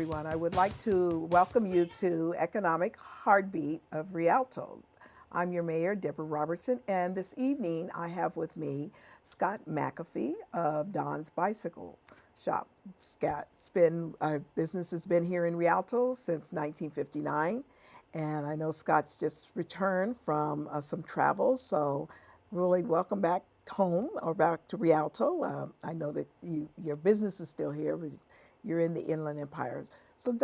everyone. I would like to welcome you to Economic Heartbeat of Rialto. I'm your mayor, Deborah Robertson, and this evening I have with me Scott McAfee of Don's Bicycle Shop. Scott's business has been here in Rialto since 1959, and I know Scott's just returned from some travel, so really welcome back home or back to Rialto. I know that your business is still here, but you're in the Inland Empire. So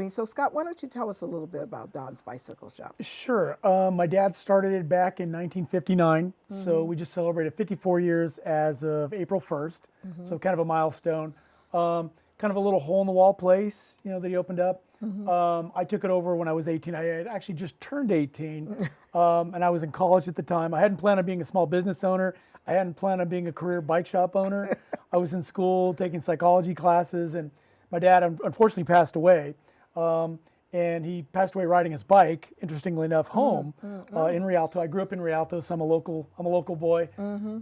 so Scott, why don't you tell us a little bit about Don's Bicycle Shop? Sure. My dad started it back in 1959, so we just celebrated 54 years as of April 1st, so kind of a milestone. Kind of a little hole-in-the-wall place, that he opened up. I took it over when I was 18. I had actually just turned 18, and I was in college at the time. I hadn't planned on being a small business owner. I hadn't planned on being a career bike shop owner. I was in school taking psychology classes, and my dad unfortunately passed away. And he passed away riding his bike, interestingly enough, home in Rialto. I grew up in Rialto, so I'm a local boy.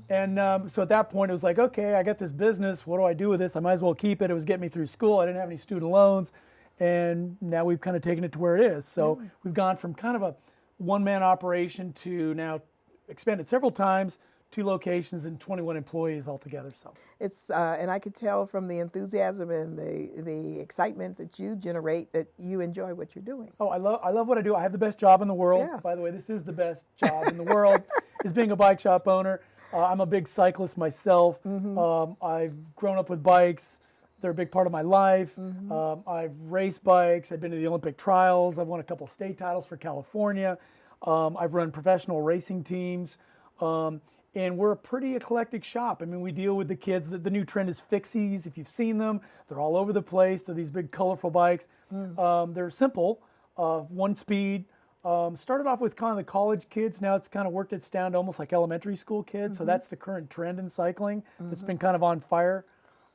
And so at that point, it was like, okay, I got this business. What do I do with this? I might as well keep it. It was getting me through school. I didn't have any student loans. And now we've kind of taken it to where it is. So we've gone from kind of a one-man operation to now expanded several times, 2 locations and 21 employees altogether. So it's and I could tell from the enthusiasm and the excitement that you generate that you enjoy what you're doing. Oh, I love what I do. I have the best job in the world. Yeah. By the way, this is the best job in the world, is being a bike shop owner. I'm a big cyclist myself. I've grown up with bikes. They're a big part of my life. I've raced bikes. I've been to the Olympic trials. I've won a couple state titles for California. I've run professional racing teams. And we're a pretty eclectic shop. I mean, we deal with the kids. The new trend is fixies. If you've seen them, they're all over the place. They're these big, colorful bikes. They're simple, 1 speed. Started off with kind of the college kids. Now it's kind of worked its down to almost like elementary school kids. So that's the current trend in cycling. That's been kind of on fire.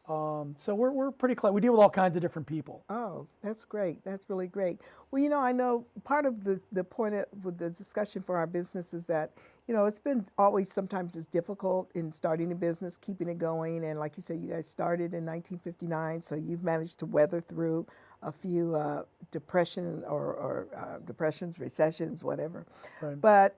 So we're pretty close. We deal with all kinds of different people. Oh, that's great. That's really great. Well, I know part of the point with the discussion for our business is that, it's been always sometimes it's difficult in starting a business, keeping it going. And like you said, you guys started in 1959, so you've managed to weather through a few depressions, recessions, whatever. Right. But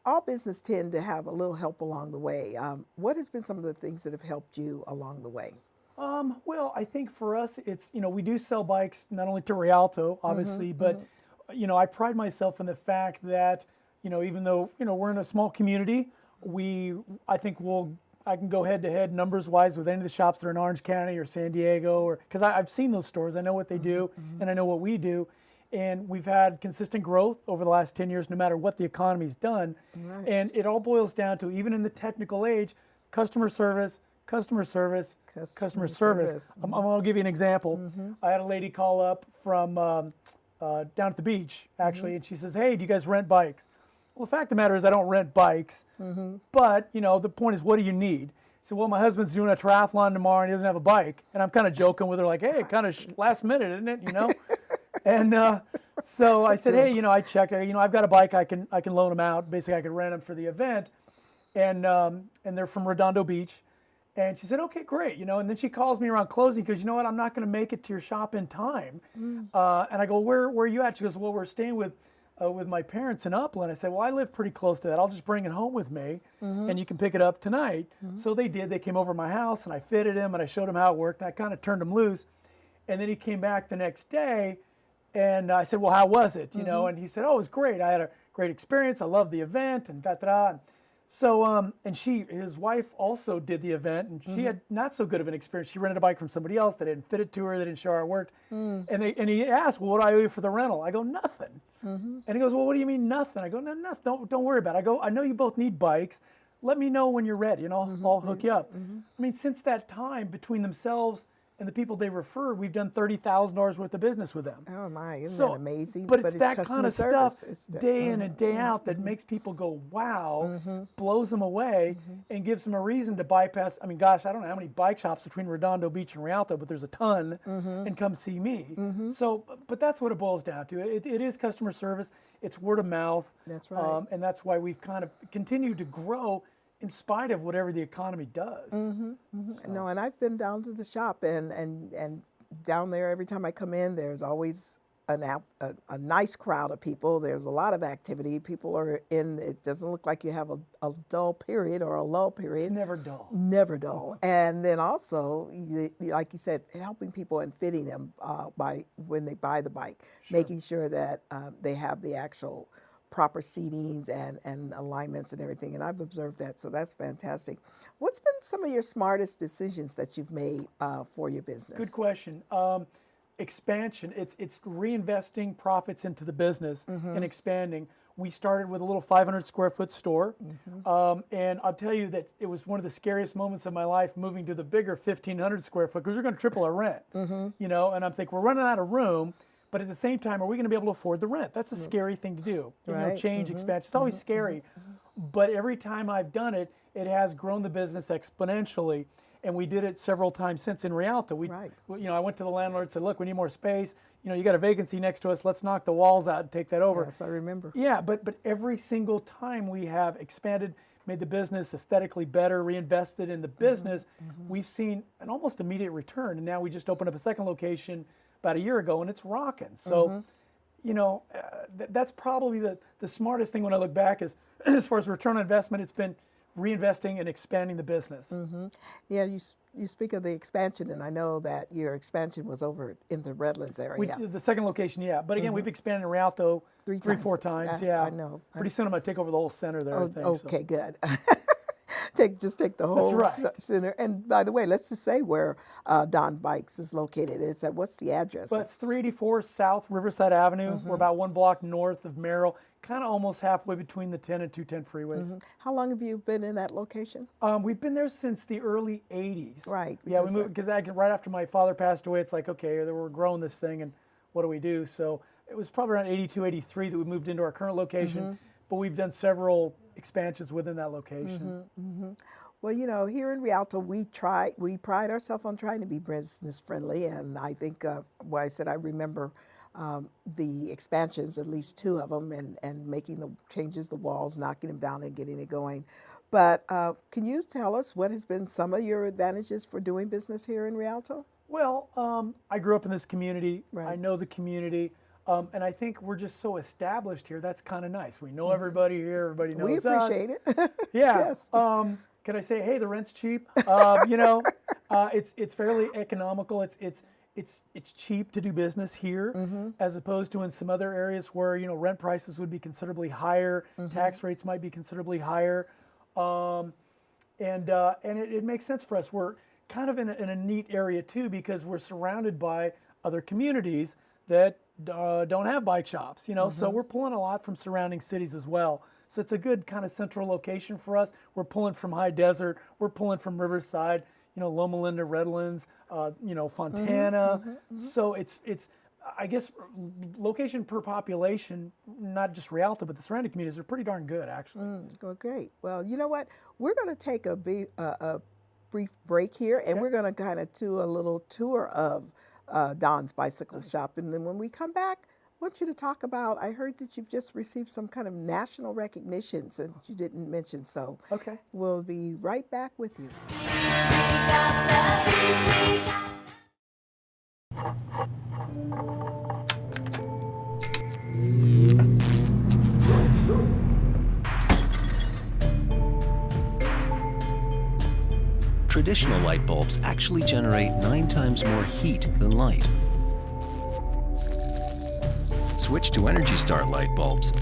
all business tend to have a little help along the way. What has been some of the things that have helped you along the way? Well, I think for us, it's, we do sell bikes not only to Rialto, obviously, but, I pride myself in the fact that, even though, we're in a small community, I can go head to head numbers wise with any of the shops that are in Orange County or San Diego, because I've seen those stores. I know what they do and I know what we do. And we've had consistent growth over the last 10 years, no matter what the economy's done. Right. And it all boils down to, even in the technical age, customer service. I'll give you an example. I had a lady call up from down at the beach, actually, and she says, hey, do you guys rent bikes? Well, the fact of the matter is I don't rent bikes, but, the point is, what do you need? So, well, my husband's doing a triathlon tomorrow and he doesn't have a bike. And I'm kind of joking with her like, hey, kind of last minute, isn't it, And so I said, hey, I checked, I've got a bike, I can loan them out. Basically, I could rent them for the event. And they're from Redondo Beach. And she said, okay, great, and then she calls me around closing because, you know what, I'm not going to make it to your shop in time. And I go, where are you at? She goes, well, we're staying with my parents in Upland. I said, well, I live pretty close to that. I'll just bring it home with me and you can pick it up tonight. So they did. They came over to my house and I fitted him and I showed him how it worked and I kind of turned him loose. And then he came back the next day and I said, well, how was it? And he said, oh, it was great. I had a great experience. I loved the event and da-da-da. So, and his wife also did the event, and she had not so good of an experience. She rented a bike from somebody else. They didn't fit it to her. They didn't show her how it worked. And he asked, well, what do I owe you for the rental? I go, nothing. And he goes, well, what do you mean nothing? I go, no, don't worry about it. I go, I know you both need bikes. Let me know when you're ready, and I'll hook you up. I mean, since that time, between themselves and the people they refer, we've done $30,000 worth of business with them. Oh my, isn't that amazing? But it's that kind of service. stuff day in and day out that makes people go, wow, blows them away, and gives them a reason to bypass. I mean, gosh, I don't know how many bike shops between Redondo Beach and Rialto, but there's a ton, and come see me. So, but that's what it boils down to. It is customer service. It's word of mouth. That's right. And that's why we've kind of continued to grow in spite of whatever the economy does. So. No, and I've been down to the shop and down there, every time I come in, there's always a nice crowd of people. There's a lot of activity. People are in, it doesn't look like you have a dull period or a lull period. It's never dull. Never dull. And then also, like you said, helping people and fitting them by when they buy the bike, making sure that they have the actual proper seatings and alignments and everything. And I've observed that, so that's fantastic. What's been some of your smartest decisions that you've made for your business? Good question. Expansion. It's reinvesting profits into the business and expanding. We started with a little 500 square foot store, and I'll tell you that it was one of the scariest moments of my life moving to the bigger 1,500 square foot, because we're going to triple our rent. You know, and I'm thinking we're running out of room, but at the same time, are we going to be able to afford the rent? That's a scary thing to do. You know, change, expansion. It's always scary, but every time I've done it, it has grown the business exponentially. And we did it several times since in Rialto. You know, I went to the landlord and said, look, we need more space. You know, you got a vacancy next to us. Let's knock the walls out and take that over. Yes, I remember. Yeah, but every single time we have expanded, made the business aesthetically better, reinvested in the business, we've seen an almost immediate return. And now we just opened up a second location about a year ago, and it's rocking. So, you know, that's probably the smartest thing when I look back is, as far as return on investment, it's been reinvesting and expanding the business. Yeah, you speak of the expansion, and I know that your expansion was over in the Redlands area. The second location, yeah. But again, we've expanded in Rialto three, 4 times. Yeah, I know. Pretty soon I'm going to take over the whole center there. I think, okay, good. Just take the whole center. And by the way, let's just say where Don Bikes is located. It's at, what's the address? But it's 384 South Riverside Avenue. We're about 1 block north of Merrill, kind of almost halfway between the 10 and 210 freeways. How long have you been in that location? We've been there since the early 80s. Right. Yeah, we moved because right after my father passed away, it's like, okay, we're growing this thing, and what do we do? So it was probably around 82, 83 that we moved into our current location, but we've done several expansions within that location. Well, you know, here in Rialto, we pride ourselves on trying to be business friendly, and I think, well, I said I remember the expansions, at least 2 of them, and making the changes, the walls, knocking them down and getting it going. But can you tell us what has been some of your advantages for doing business here in Rialto? Well, I grew up in this community. I know the community. And I think we're just so established here. That's kind of nice. We know everybody here. Everybody knows us. We appreciate it. Yeah. Yes. Can I say, hey, the rent's cheap? You know, it's fairly economical. It's cheap to do business here, as opposed to in some other areas where, you know, rent prices would be considerably higher, tax rates might be considerably higher, and it makes sense for us. We're kind of in a neat area too, because we're surrounded by other communities that don't have bike shops, you know, so we're pulling a lot from surrounding cities as well. So it's a good kind of central location for us. We're pulling from High Desert, we're pulling from Riverside, you know, Loma Linda, Redlands, you know, Fontana. So it's I guess location per population, not just Rialto, but the surrounding communities are pretty darn good, actually. Well, great. Well, you know what? We're going to take a brief break here, and we're going to kind of do a little tour of Don's Bicycle Shop. And then when we come back, I want you to talk about, I heard that you've just received some kind of national recognitions that you didn't mention, so we'll be right back with you. Traditional light bulbs actually generate 9 times more heat than light. Switch to Energy Star light bulbs,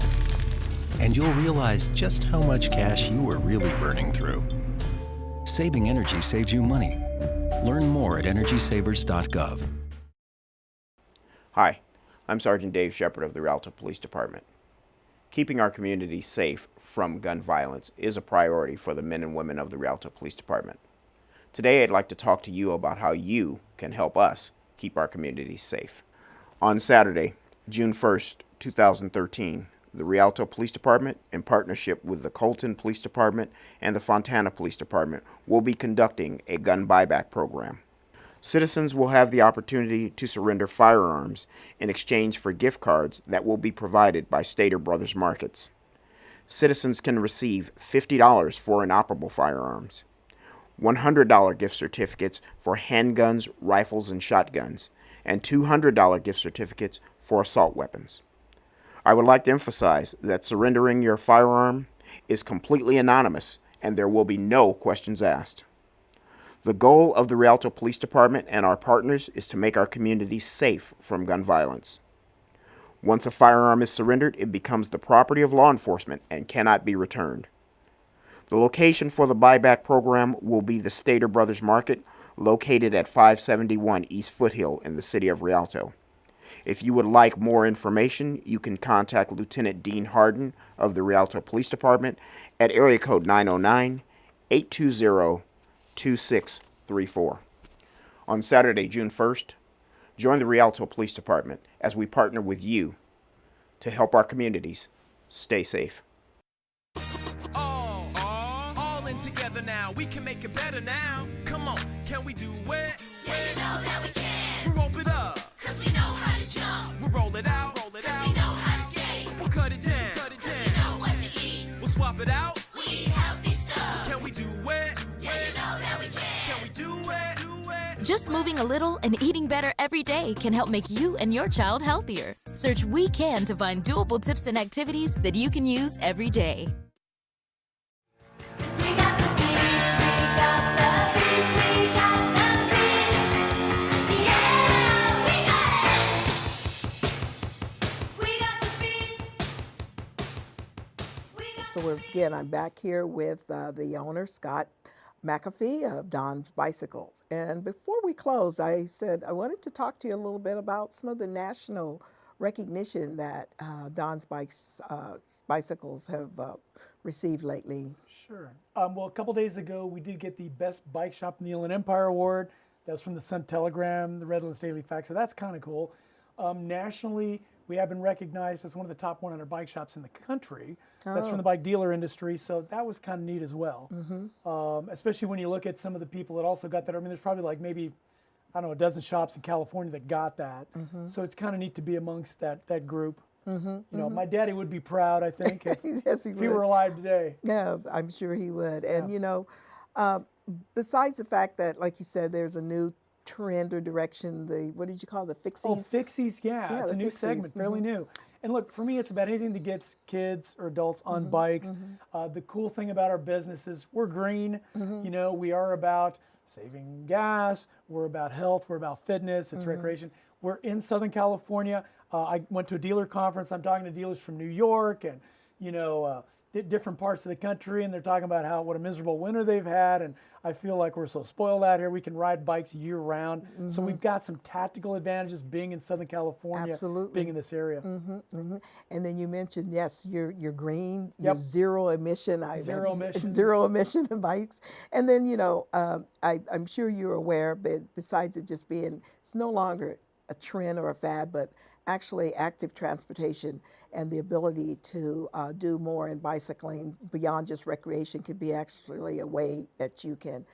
and you'll realize just how much cash you are really burning through. Saving energy saves you money. Learn more at EnergySavers.gov. Hi, I'm Sergeant Dave Shepard of the Rialto Police Department. Keeping our community safe from gun violence is a priority for the men and women of the Rialto Police Department. Today, I'd like to talk to you about how you can help us keep our communities safe. On Saturday, June 1st, 2013, the Rialto Police Department, in partnership with the Colton Police Department and the Fontana Police Department, will be conducting a gun buyback program. Citizens will have the opportunity to surrender firearms in exchange for gift cards that will be provided by Stater Brothers Markets. Citizens can receive $50 for inoperable firearms, $100 gift certificates for handguns, rifles, and shotguns, and $200 gift certificates for assault weapons. I would like to emphasize that surrendering your firearm is completely anonymous and there will be no questions asked. The goal of the Rialto Police Department and our partners is to make our community safe from gun violence. Once a firearm is surrendered, it becomes the property of law enforcement and cannot be returned. The location for the buyback program will be the Stater Brothers Market, located at 571 East Foothill in the city of Rialto. If you would like more information, you can contact Lieutenant Dean Harden of the Rialto Police Department at area code 909-820-2634. On Saturday, June 1st, join the Rialto Police Department as we partner with you to help our communities stay safe. All in together now. We can make it better now. Come on, can we do it? Yeah, you know that we can. We rope it up, Cause we know how to jump. we'll roll it out, Cause we know how to skate. we'll cut it down, Cause we know what to eat. we'll swap it out. We eat healthy stuff. Can we do it? Yeah, you know that we can. Can we do it? Just moving a little and eating better every day can help make you and your child healthier. Search We Can to find doable tips and activities that you can use every day. We got the beat, we got the beat, we got the beat. Yeah, we got it. We got the beat. We got So I'm back here with the owner, Scott McAfee of Don's Bicycles. And before we close, I said I wanted to talk to you a little bit about some of the national recognition that Don's Bicycles have received lately. Sure. Well, a couple days ago, we did get the Best Bike Shop in the Inland Empire Award. That's from the Sun Telegram, the Redlands Daily Fax, so that's kind of cool. Nationally, we have been recognized as one of the top 100 bike shops in the country. That's from the bike dealer industry, so that was kind of neat as well. Especially when you look at some of the people that also got that. I mean, there's probably like maybe, I don't know, a dozen shops in California that got that. So it's kind of neat to be amongst that group. You know, my daddy would be proud, I think, if, Yes, if he were alive today. Yeah, I'm sure he would. And you know, besides the fact that, like you said, there's a new trend or direction, what did you call the fixies? Oh, fixies, yeah, it's the a new fixies, segment, fairly new. And look, for me, it's about anything that gets kids or adults on bikes. The cool thing about our business is we're green. You know, we are about saving gas. We're about health. We're about fitness. It's recreation. We're in Southern California. I went to a dealer conference. I'm talking to dealers from New York and, you know, different parts of the country, and they're talking about what a miserable winter they've had, and I feel like we're so spoiled out here. We can ride bikes year round, so we've got some tactical advantages being in Southern California, Absolutely. being in this area. And then you mentioned, yes, you're green, you're zero emission. Zero emission. Zero emission bikes. And then, you know, I'm sure you're aware, but besides it just being, it's no longer a trend or a fad, but actually active transportation and the ability to do more in bicycling beyond just recreation could be actually a way that you can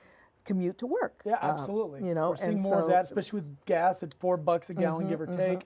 commute to work. Yeah, absolutely. You know, we're seeing and more of so- that, especially with gas at $4 a gallon, give or take.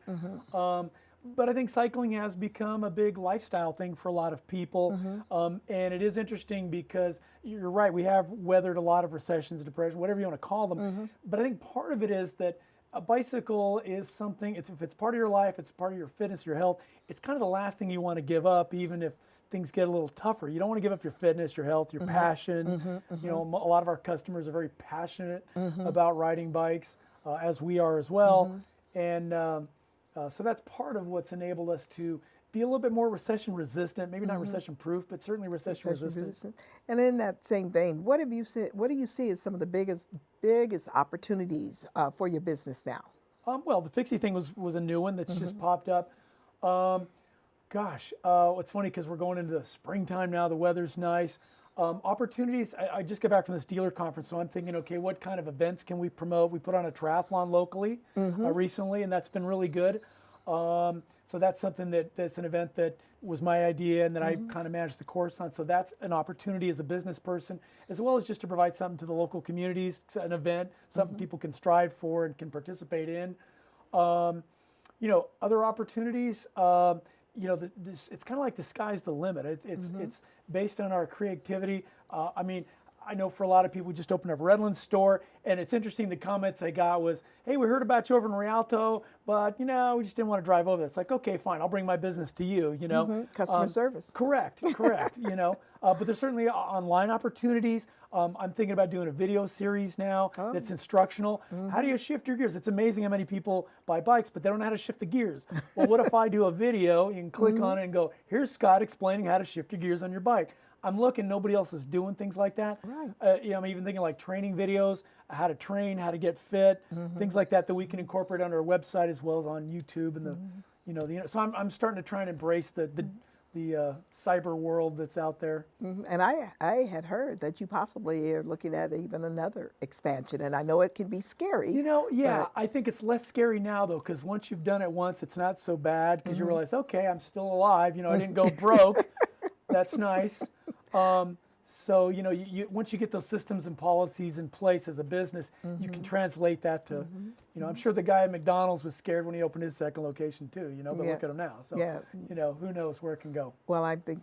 But I think cycling has become a big lifestyle thing for a lot of people. And it is interesting because you're right, we have weathered a lot of recessions, depression, whatever you want to call them. But I think part of it is that a bicycle is something, if it's part of your life, it's part of your fitness, your health, it's kind of the last thing you want to give up, even if things get a little tougher. You don't want to give up your fitness, your health, your passion. You know, a lot of our customers are very passionate about riding bikes, as we are as well. And so that's part of what's enabled us to be a little bit more recession resistant, maybe not recession proof, but certainly recession resistant. And in that same vein, what do you see as some of the biggest opportunities for your business now? Well, the fixie thing was a new one that's just popped up. It's funny because we're going into the springtime now. The weather's nice. Opportunities. I just got back from this dealer conference, so I'm thinking, okay, what kind of events can we promote? We put on a triathlon locally recently, and that's been really good. So that's something that's an event that was my idea and that I kind of managed the course on. So that's an opportunity as a business person, as well as just to provide something to the local communities, an event, something people can strive for and can participate in. You know, other opportunities, you know, it's kind of like the sky's the limit. It's based on our creativity. I mean, I know for a lot of people, we just opened up a Redlands store, and it's interesting. The comments I got was, "Hey, we heard about you over in Rialto, but we just didn't want to drive over there." It's like, okay, fine, I'll bring my business to you. Customer service. Correct. But there's certainly online opportunities. I'm thinking about doing a video series now that's instructional. How do you shift your gears? It's amazing how many people buy bikes, but they don't know how to shift the gears. Well, what if I do a video? You can click on it and go, "Here's Scott explaining how to shift your gears on your bike." I'm looking, nobody else is doing things like that. Right. I'm even thinking like training videos, how to train, how to get fit, things like that we can incorporate on our website as well as on YouTube and so I'm starting to try and embrace the cyber world that's out there. And I had heard that you possibly are looking at even another expansion, and I know it can be scary. I think it's less scary now though, because once you've done it once, it's not so bad because you realize, okay, I'm still alive. I didn't go broke. That's nice. So once you get those systems and policies in place as a business, you can translate that to, I'm sure the guy at McDonald's was scared when he opened his second location too. But look at him now. So who knows where it can go. Well, I think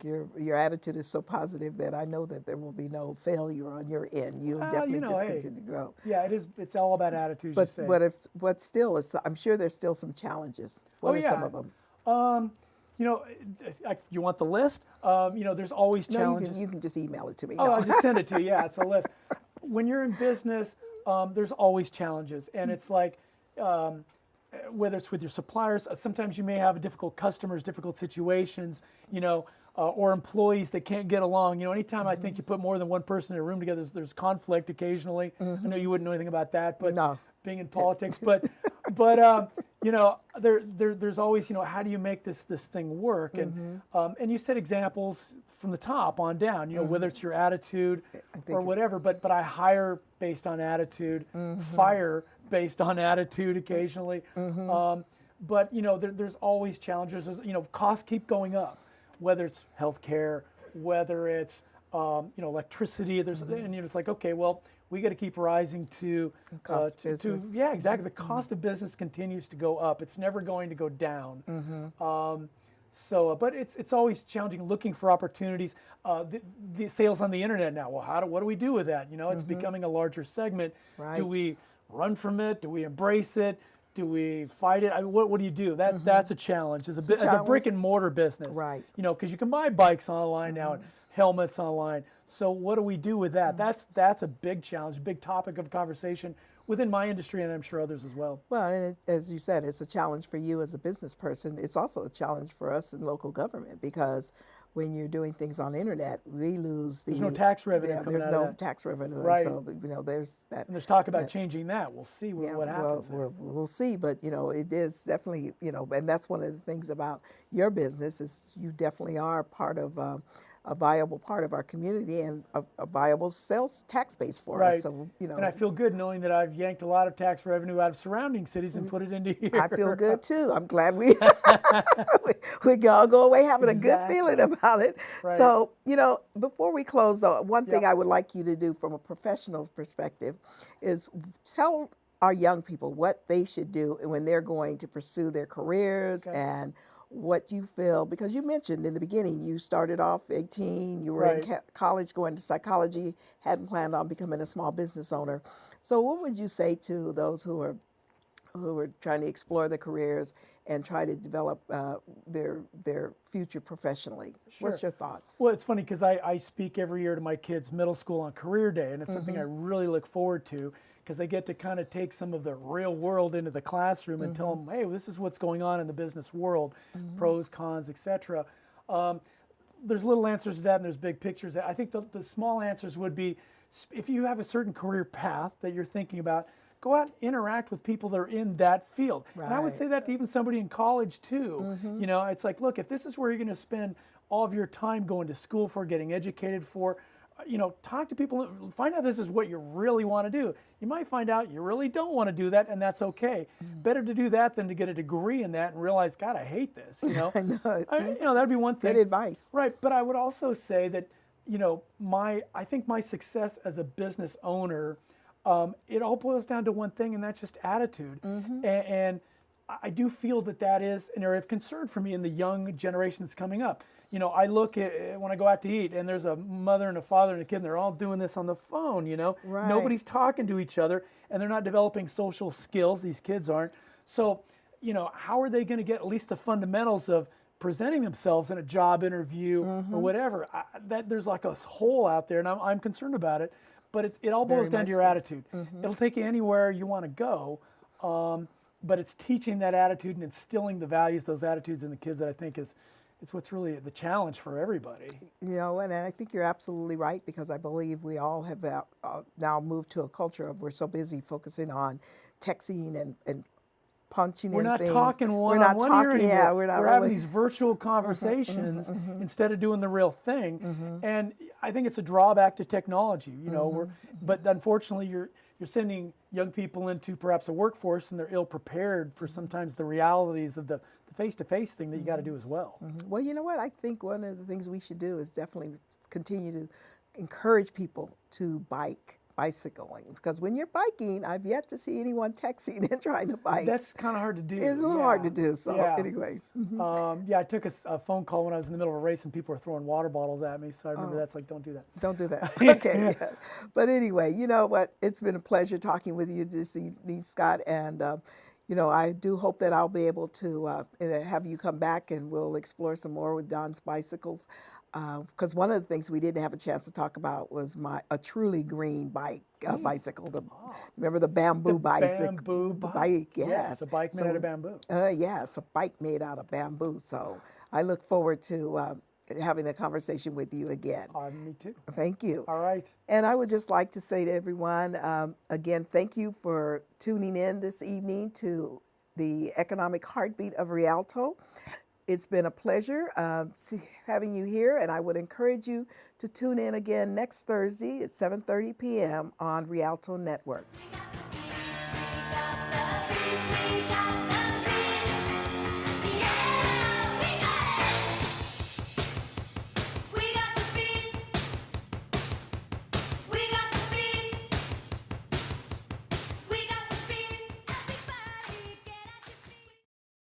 your attitude is so positive that I know that there will be no failure on your end. You'll definitely continue to grow. Yeah, it is. It's all about attitudes. But still, I'm sure there's still some challenges. What are some of them? You want the list? There's always challenges. No, you can just email it to me. Oh, No. I'll just send it to you. Yeah, it's a list. When you're in business, there's always challenges, and it's like whether it's with your suppliers, sometimes you may have difficult customers, difficult situations, or employees that can't get along. Anytime I think you put more than one person in a room together, there's conflict occasionally. I know you wouldn't know anything about that, but No. being in politics, but there's always, how do you make this thing work? And you said examples from the top on down, whether it's your attitude or whatever, but I hire based on attitude, fire based on attitude occasionally. But there's always challenges. Costs keep going up, whether it's healthcare, whether it's electricity. And it's like, okay, well, we got to keep rising to business. Yeah, exactly. The cost of business continues to go up. It's never going to go down. But it's always challenging, looking for opportunities. The sales on the internet now. Well, what do we do with that? It's becoming a larger segment. Right. Do we run from it? Do we embrace it? Do we fight it? What do you do? That's a challenge as a brick and mortar business. Right. Because you can buy bikes online now, and helmets online. So what do we do with that? That's a big challenge, a big topic of conversation within my industry, and I'm sure others as well. Well, and as you said, it's a challenge for you as a business person. It's also a challenge for us in local government because when you're doing things on the internet, we lose the... There's no tax revenue coming there's out no of that. tax revenue. Right. So, there's that. And there's talk about changing that. We'll see what happens. We'll see, but it is definitely, and that's one of the things about your business is you definitely are part of a viable part of our community and a viable sales tax base for us. So, And I feel good knowing that I've yanked a lot of tax revenue out of surrounding cities and put it into here. I feel good too. I'm glad we we can all go away having a good feeling about it. Right. So, before we close, though, one thing I would like you to do from a professional perspective is tell our young people what they should do when they're going to pursue their careers and what you feel, because you mentioned in the beginning you started off 18, you were in college going to psychology, hadn't planned on becoming a small business owner. So what would you say to those who are trying to explore their careers and try to develop their future professionally? Sure. What's your thoughts? Well, it's funny because I speak every year to my kids' middle school on career day, and it's something I really look forward to because I get to kind of take some of the real world into the classroom and tell them, hey, this is what's going on in the business world, pros, cons, etc. There's little answers to that, and there's big pictures. I think the small answers would be, if you have a certain career path that you're thinking about, go out and interact with people that are in that field. Right. And I would say that to even somebody in college too. It's like, look, if this is where you're going to spend all of your time going to school for, getting educated for, talk to people, find out this is what you really want to do. You might find out you really don't want to do that, and that's okay. Better to do that than to get a degree in that and realize, God, I hate this. I know. That'd be one thing. Good advice. Right, but I would also say that, I think my success as a business owner, it all boils down to one thing, and that's just attitude. And I do feel that is an area of concern for me in the young generation that's coming up. You know, I look at when I go out to eat, and there's a mother and a father and a kid, and they're all doing this on the phone. You know, Right. nobody's talking to each other, and they're not developing social skills. These kids aren't. So, you know, how are they going to get at least the fundamentals of presenting themselves in a job interview or whatever? There's like a hole out there, and I'm concerned about it. But it all boils Very down much to your so. attitude. It'll take you anywhere you want to go. But it's teaching that attitude and instilling the values, those attitudes in the kids that I think is what's really the challenge for everybody. You know, and I think you're absolutely right, because I believe we all have now moved to a culture of we're so busy focusing on texting and punching We're in not things. talking We're not one-on-one here talking, anymore. yeah, we're not having really. these virtual conversations instead of doing the real thing. And I think it's a drawback to technology. You know, but unfortunately, you're sending young people into perhaps a workforce, and they're ill prepared for sometimes the realities of the face-to-face thing that you got to do as well. Well, you know what? I think one of the things we should do is definitely continue to encourage people to bicycling, because when you're biking, I've yet to see anyone texting and trying to bike. That's kind of hard to do. It's a little hard to do. So Yeah. anyway, Yeah, I took a phone call when I was in the middle of a race, and people were throwing water bottles at me. So I remember that's like, don't do that. don't do that. Okay. Yeah. But anyway, you know what? It's been a pleasure talking with you this evening, Scott. And you know, I do hope that I'll be able to have you come back, and we'll explore some more with Don's bicycles. Because one of the things we didn't have a chance to talk about was a truly green bicycle. Remember the bamboo bicycle? Bamboo The bike. bike, Yes, yes. a bike made out of bamboo. Yes, a bike made out of bamboo. So I look forward to having a conversation with you again. Me too. Thank you. All right. And I would just like to say to everyone, again, thank you for tuning in this evening to the Economic Heartbeat of Rialto. It's been a pleasure having you here, and I would encourage you to tune in again next Thursday at 7:30 p.m. on Rialto Network.